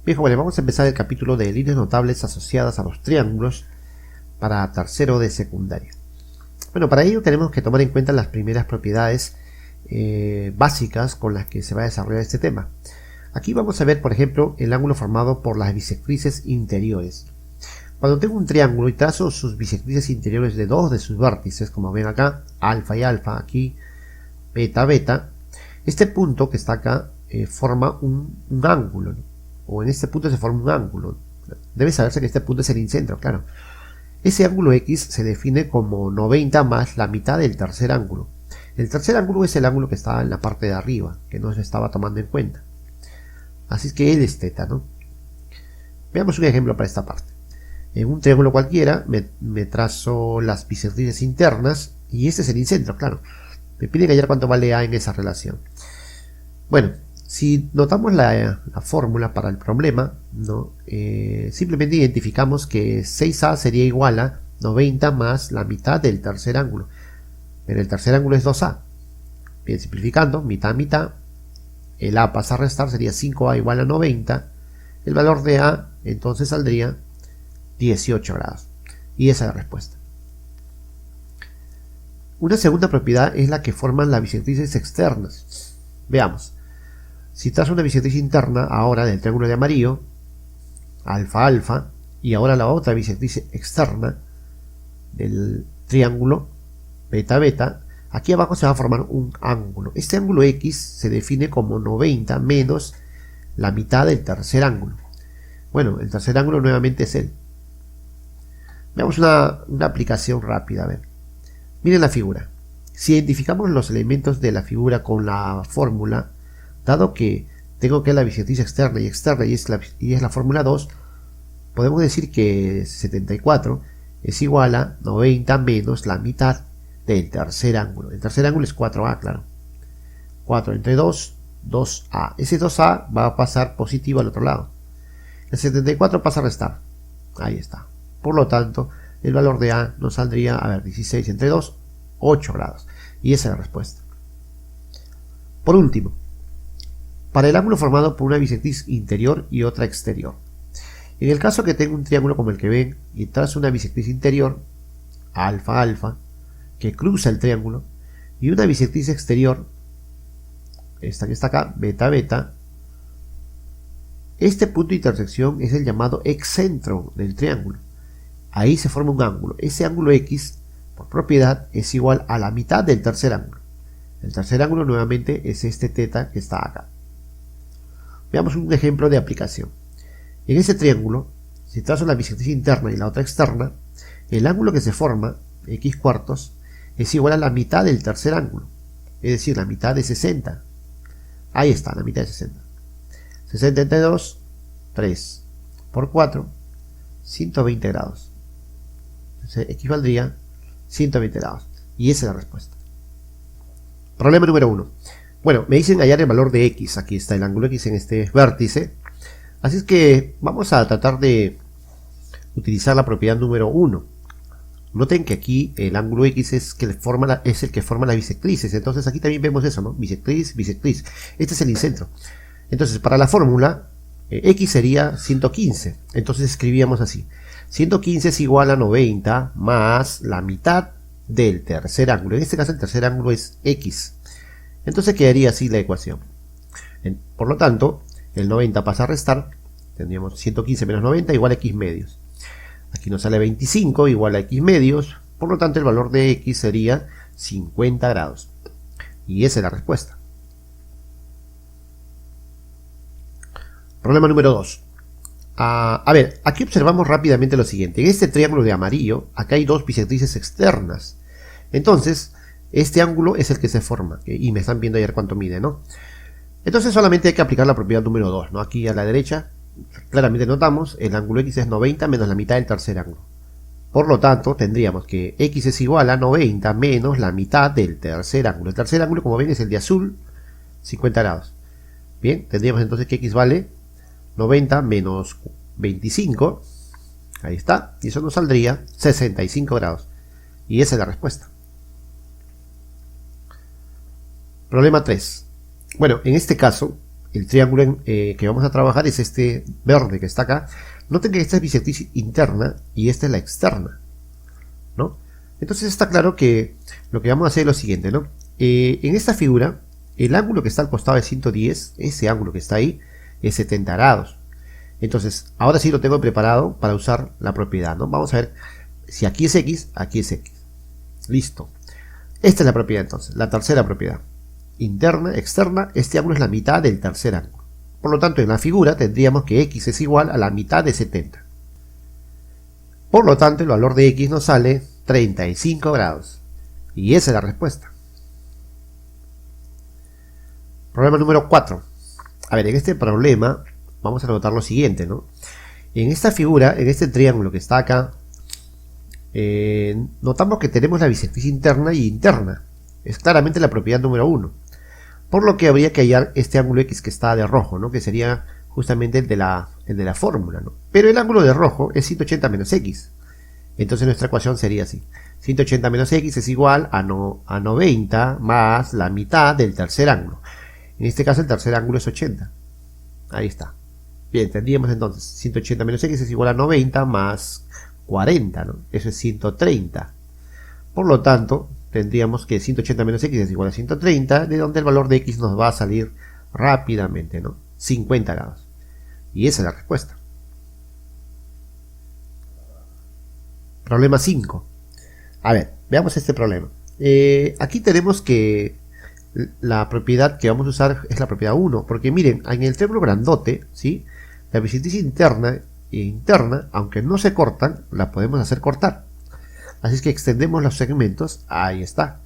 Bien, jóvenes, vamos a empezar el capítulo de líneas notables asociadas a los triángulos para tercero de secundaria. Bueno, para ello tenemos que tomar en cuenta las primeras propiedades básicas con las que se va a desarrollar este tema. Aquí vamos a ver, por ejemplo, el ángulo formado por las bisectrices interiores. Cuando tengo un triángulo y trazo sus bisectrices interiores de dos de sus vértices, como ven acá, alfa y alfa, aquí beta, beta, este punto que está acá forma un ángulo, ¿no? O en este punto se forma un ángulo. Debe saberse que este punto es el incentro, claro. Ese ángulo X se define como 90 más la mitad del tercer ángulo. El tercer ángulo es el ángulo que está en la parte de arriba, que no se estaba tomando en cuenta. Así es que él es θ, ¿no? Veamos un ejemplo para esta parte. En un triángulo cualquiera me trazo las bisectrices internas y este es el incentro, claro. Me piden hallar cuánto vale A en esa relación. Bueno, si notamos la fórmula para el problema, ¿no? Simplemente identificamos que 6A sería igual a 90 más la mitad del tercer ángulo. Pero el tercer ángulo es 2A. Bien, simplificando, mitad, mitad. El A pasa a restar, sería 5A igual a 90. El valor de A entonces saldría 18 grados. Y esa es la respuesta. Una segunda propiedad es la que forman las bisectrices externas. Veamos. Si trazo una bisectriz interna ahora del triángulo de amarillo, alfa, alfa, y ahora la otra bisectriz externa del triángulo beta, beta, aquí abajo se va a formar un ángulo. Este ángulo X se define como 90 menos la mitad del tercer ángulo. Bueno, el tercer ángulo nuevamente es él. Veamos una aplicación rápida. A ver. Miren la figura. Si identificamos los elementos de la figura con la fórmula, dado que tengo que la bisectriz externa y es la fórmula 2, podemos decir que 74 es igual a 90 menos la mitad del tercer ángulo. El tercer ángulo es 4A, claro. 4 entre 2, 2A. Ese 2A va a pasar positivo al otro lado. El 74 pasa a restar. Ahí está. Por lo tanto, el valor de A nos saldría, a ver, 16 entre 2, 8 grados. Y esa es la respuesta. Por último, para el ángulo formado por una bisectriz interior y otra exterior. En el caso que tengo un triángulo como el que ven y trazo una bisectriz interior, alfa, alfa, que cruza el triángulo, y una bisectriz exterior, esta que está acá, beta, beta, este punto de intersección es el llamado excentro del triángulo. Ahí se forma un ángulo. Ese ángulo X, por propiedad, es igual a la mitad del tercer ángulo. El tercer ángulo nuevamente es este θ que está acá. Veamos un ejemplo de aplicación. En ese triángulo, si trazo la bisectriz interna y la otra externa, el ángulo que se forma, x cuartos, es igual a la mitad del tercer ángulo. Es decir, la mitad de 60. Ahí está, la mitad de 60. 60 entre 2, 3 por 4, 120 grados. Entonces equivaldría 120 grados. Y esa es la respuesta. Problema número 1. Bueno, me dicen hallar el valor de X. Aquí está el ángulo X en este vértice. Así es que vamos a tratar de utilizar la propiedad número 1. Noten que aquí el ángulo X es el que forma las bisectrices. Entonces aquí también vemos eso, ¿no? Bisectriz, bisectriz. Este es el incentro. Entonces para la fórmula, X sería 115. Entonces escribíamos así. 115 es igual a 90 más la mitad del tercer ángulo. En este caso el tercer ángulo es X. Entonces quedaría así la ecuación. Por lo tanto, el 90 pasa a restar. Tendríamos 115 menos 90 igual a X medios. Aquí nos sale 25 igual a X medios. Por lo tanto, el valor de X sería 50 grados. Y esa es la respuesta. Problema número 2. A ver, aquí observamos rápidamente lo siguiente. En este triángulo de amarillo, acá hay dos bisectrices externas. Entonces, este ángulo es el que se forma. Y me están viendo ayer cuánto mide, ¿no? Entonces solamente hay que aplicar la propiedad número 2, ¿no? Aquí a la derecha, claramente notamos, el ángulo X es 90 menos la mitad del tercer ángulo. Por lo tanto, tendríamos que X es igual a 90 menos la mitad del tercer ángulo. El tercer ángulo, como ven, es el de azul, 50 grados. Bien, tendríamos entonces que X vale 90 menos 25. Ahí está. Y eso nos saldría 65 grados. Y esa es la respuesta. Problema 3. Bueno, en este caso, el triángulo que vamos a trabajar es este verde que está acá. Noten que esta es bisectriz interna y esta es la externa, ¿no? Entonces está claro que lo que vamos a hacer es lo siguiente, ¿no? En esta figura, el ángulo que está al costado de 110, ese ángulo que está ahí, es 70 grados. Entonces, ahora sí lo tengo preparado para usar la propiedad, ¿no? Vamos a ver si aquí es X, aquí es X. Listo. Esta es la propiedad entonces, la tercera propiedad. Interna, externa, este ángulo es la mitad del tercer ángulo. Por lo tanto, en la figura tendríamos que X es igual a la mitad de 70. Por lo tanto, el valor de X nos sale 35 grados. Y esa es la respuesta. Problema número 4. A ver, en este problema vamos a notar lo siguiente, ¿no? En esta figura, en este triángulo que está acá, notamos que tenemos la bisectriz interna y interna. Es claramente la propiedad número 1. Por lo que habría que hallar este ángulo X que está de rojo, ¿no? Que sería justamente el de la fórmula, ¿no? Pero el ángulo de rojo es 180 menos X. Entonces nuestra ecuación sería así. 180 menos X es igual a 90 más la mitad del tercer ángulo. En este caso el tercer ángulo es 80. Ahí está. Bien, tendríamos entonces 180 menos X es igual a 90 más 40, ¿no? Eso es 130. Por lo tanto, tendríamos que 180 menos X es igual a 130, de donde el valor de X nos va a salir rápidamente, ¿no? 50 grados. Y esa es la respuesta. Problema 5. A ver, veamos este problema. Aquí tenemos que la propiedad que vamos a usar es la propiedad 1, porque miren, en el triángulo grandote, ¿sí? La bisectriz interna e interna, aunque no se cortan, la podemos hacer cortar. Así es que extendemos los segmentos, ahí está.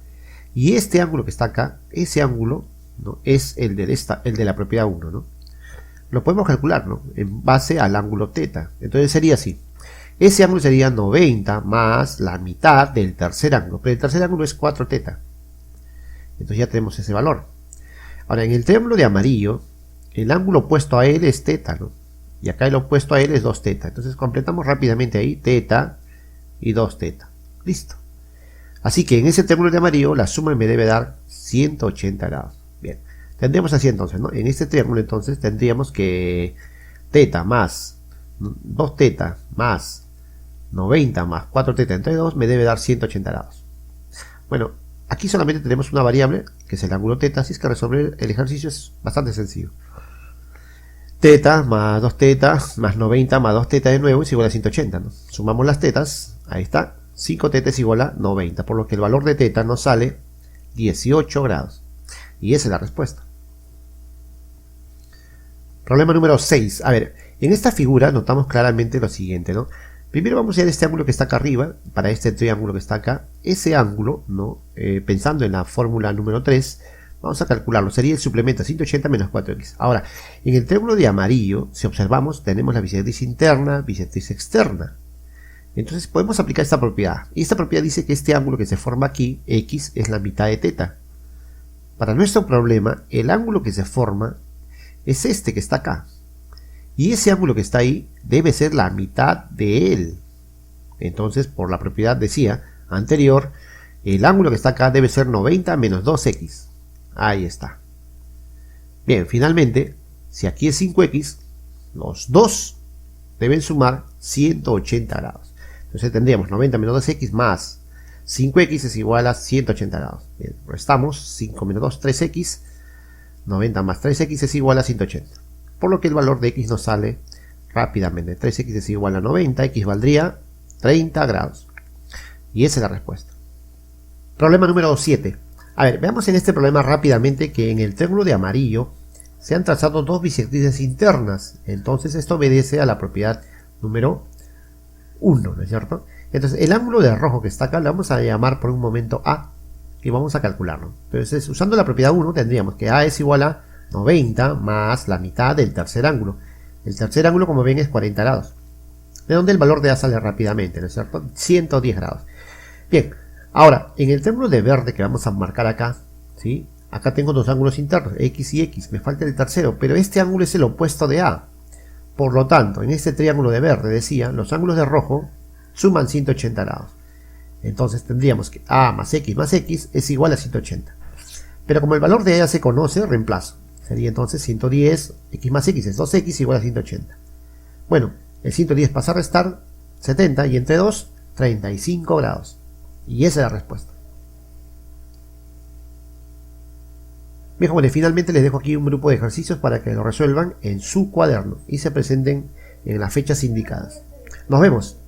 Y este ángulo que está acá, ese ángulo, ¿no? Es el de la propiedad 1, ¿no? Lo podemos calcular, ¿no? En base al ángulo θ. Entonces sería así. Ese ángulo sería 90 más la mitad del tercer ángulo. Pero el tercer ángulo es 4θ. Entonces ya tenemos ese valor. Ahora, en el triángulo de amarillo, el ángulo opuesto a él es θ, ¿no? Y acá el opuesto a él es 2θ. Entonces completamos rápidamente ahí θ y 2θ. Listo. Así que en ese triángulo de amarillo la suma me debe dar 180 grados. Bien. Tendríamos así entonces, ¿no? En este triángulo entonces tendríamos que θ más 2θ más 90 más 4θ entre 2 me debe dar 180 grados. Bueno, aquí solamente tenemos una variable que es el ángulo θ, así es que resolver el ejercicio es bastante sencillo. θ más 2θ más 90 más 2θ de nuevo es igual a 180, ¿no? Sumamos las θs, ahí está, 5θ es igual a 90, por lo que el valor de θ nos sale 18 grados. Y esa es la respuesta. Problema número 6. A ver, en esta figura notamos claramente lo siguiente, ¿no? Primero vamos a ver este ángulo que está acá arriba, para este triángulo que está acá. Ese ángulo, ¿no? Pensando en la fórmula número 3, vamos a calcularlo. Sería el suplemento 180 menos 4x. Ahora, en el triángulo de amarillo, si observamos, tenemos la bisectriz interna, bisectriz externa. Entonces podemos aplicar esta propiedad. Y esta propiedad dice que este ángulo que se forma aquí, x, es la mitad de θ. Para nuestro problema, el ángulo que se forma es este que está acá. Y ese ángulo que está ahí debe ser la mitad de él. Entonces, por la propiedad decía anterior, el ángulo que está acá debe ser 90 menos 2x. Ahí está. Bien, finalmente, si aquí es 5x, los dos deben sumar 180 grados. Entonces tendríamos 90 menos 2x más 5x es igual a 180 grados. Bien, restamos 5 menos 2, 3x. 90 más 3x es igual a 180. Por lo que el valor de x nos sale rápidamente. 3x es igual a 90, x valdría 30 grados. Y esa es la respuesta. Problema número 7. A ver, veamos en este problema rápidamente que en el triángulo de amarillo se han trazado dos bisectrices internas. Entonces esto obedece a la propiedad número 1, ¿no es cierto? Entonces el ángulo de rojo que está acá le vamos a llamar por un momento A y vamos a calcularlo. Entonces usando la propiedad 1 tendríamos que A es igual a 90 más la mitad del tercer ángulo. El tercer ángulo, como ven, es 40 grados. De donde el valor de A sale rápidamente, ¿no es cierto? 110 grados. Bien, ahora, en el triángulo de verde que vamos a marcar acá, ¿sí? Acá tengo dos ángulos internos, X y X. Me falta el tercero, pero este ángulo es el opuesto de A. Por lo tanto, en este triángulo de verde, decía, los ángulos de rojo suman 180 grados. Entonces tendríamos que A más X es igual a 180. Pero como el valor de A ya se conoce, reemplazo. Sería entonces 110, x más x es 2x igual a 180. Bueno, el 110 pasa a restar 70 y entre 2, 35 grados. Y esa es la respuesta. Bien, jóvenes, finalmente les dejo aquí un grupo de ejercicios para que lo resuelvan en su cuaderno y se presenten en las fechas indicadas. Nos vemos.